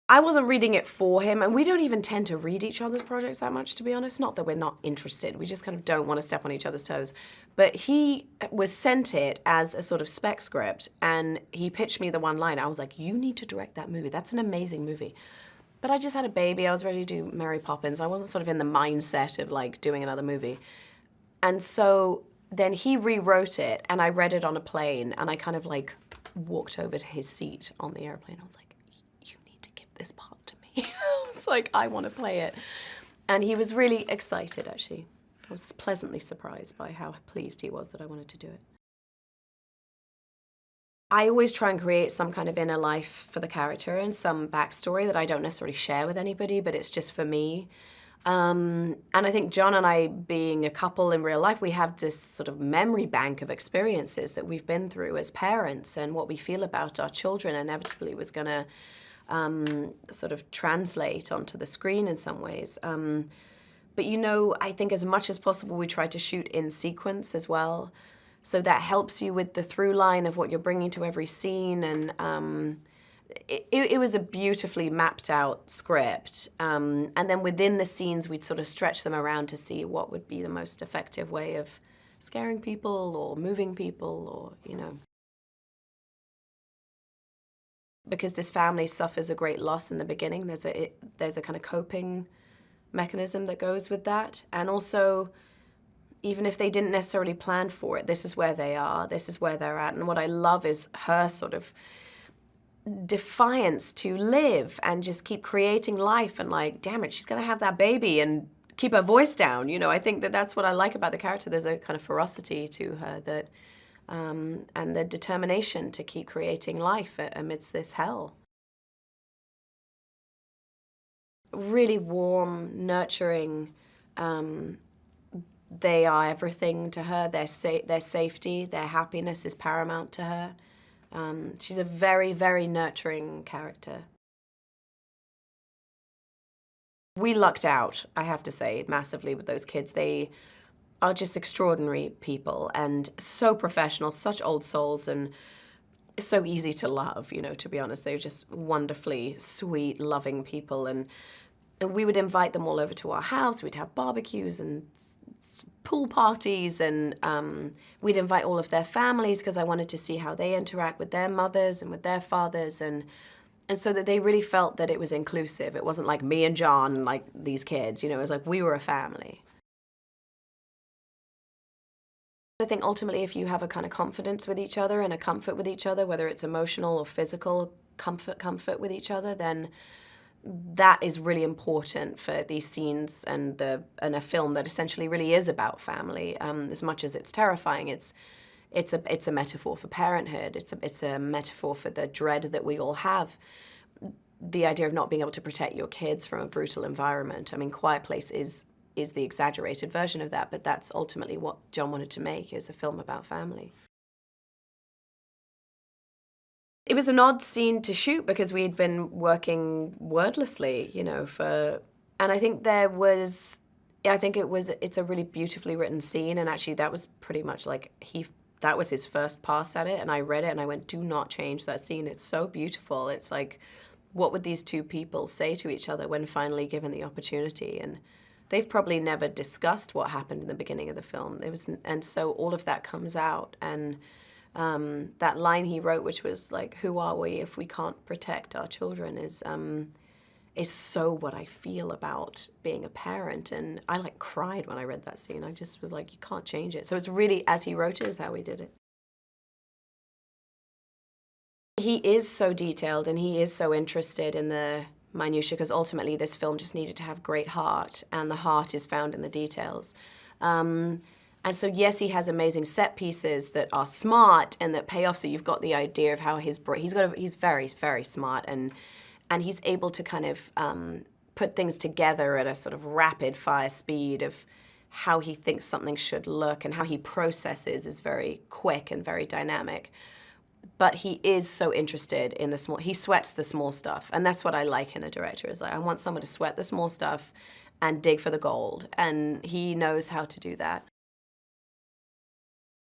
I wasn't reading it for him, and we don't even tend to read each other's projects that much, to be honest. Not that we're not interested, we just kind of don't want to step on each other's toes. But he was sent it as a sort of spec script, and he pitched me the one line. I was like, you need to direct that movie. That's an amazing movie. But I just had a baby. I was ready to do Mary Poppins. I wasn't sort of in the mindset of like doing another movie. And so then he rewrote it, and I read it on a plane, and I kind of like walked over to his seat on the airplane. I was like, this part to me. I was like, I want to play it. And he was really excited, actually. I was pleasantly surprised by how pleased he was that I wanted to do it. I always try and create some kind of inner life for the character and some backstory that I don't necessarily share with anybody, but it's just for me. And I think John and I, being a couple in real life, we have this sort of memory bank of experiences that we've been through as parents, and what we feel about our children inevitably was going to sort of translate onto the screen in some ways. But you know, I think as much as possible we try to shoot in sequence as well. So that helps you with the through line of what you're bringing to every scene. And it was a beautifully mapped out script. And then within the scenes, we'd sort of stretch them around to see what would be the most effective way of scaring people or moving people or, you know. Because this family suffers a great loss in the beginning, there's a kind of coping mechanism that goes with that. And also, even if they didn't necessarily plan for it, this is where they are, this is where they're at. And what I love is her sort of defiance to live and just keep creating life, and like, damn it, she's gonna have that baby and keep her voice down. You know, I think that that's what I like about the character. There's a kind of ferocity to her that, and the determination to keep creating life amidst this hell. Really warm, nurturing. They are everything to her. Their safety, their happiness is paramount to her. She's a very, very nurturing character. We lucked out, I have to say, massively with those kids. They are just extraordinary people and so professional, such old souls, and so easy to love, you know, to be honest. They're just wonderfully sweet, loving people. And we would invite them all over to our house. We'd have barbecues and pool parties, and we'd invite all of their families because I wanted to see how they interact with their mothers and with their fathers, and so that they really felt that it was inclusive. It wasn't like me and John and like these kids, you know, it was like we were a family. I think ultimately if you have a kind of confidence with each other and a comfort with each other, whether it's emotional or physical comfort with each other, then that is really important for these scenes and a film that essentially really is about family. As much as it's terrifying, it's a metaphor for parenthood. It's a metaphor for the dread that we all have. The idea of not being able to protect your kids from a brutal environment. I mean, Quiet Place is the exaggerated version of that, but that's ultimately what John wanted to make, is a film about family. It was an odd scene to shoot because we'd been working wordlessly, you know, and I think it's a really beautifully written scene, and actually that was pretty much like that was his first pass at it, and I read it and I went, do not change that scene, it's so beautiful. It's like, what would these two people say to each other when finally given the opportunity? And they've probably never discussed what happened in the beginning of the film. And so all of that comes out, and that line he wrote, which was like, who are we if we can't protect our children, is so what I feel about being a parent. And I like cried when I read that scene. I just was like, you can't change it. So it's really, as he wrote it, is how we did it. He is so detailed and he is so interested in the minutiae, because ultimately this film just needed to have great heart, and the heart is found in the details. And so yes, he has amazing set pieces that are smart and that pay off. So you've got the idea of how he's very, very smart, and he's able to kind of put things together at a sort of rapid fire speed of how he thinks something should look, and how he processes is very quick and very dynamic. But he is so interested in the small, he sweats the small stuff. And that's what I like in a director, is like, I want someone to sweat the small stuff and dig for the gold. And he knows how to do that.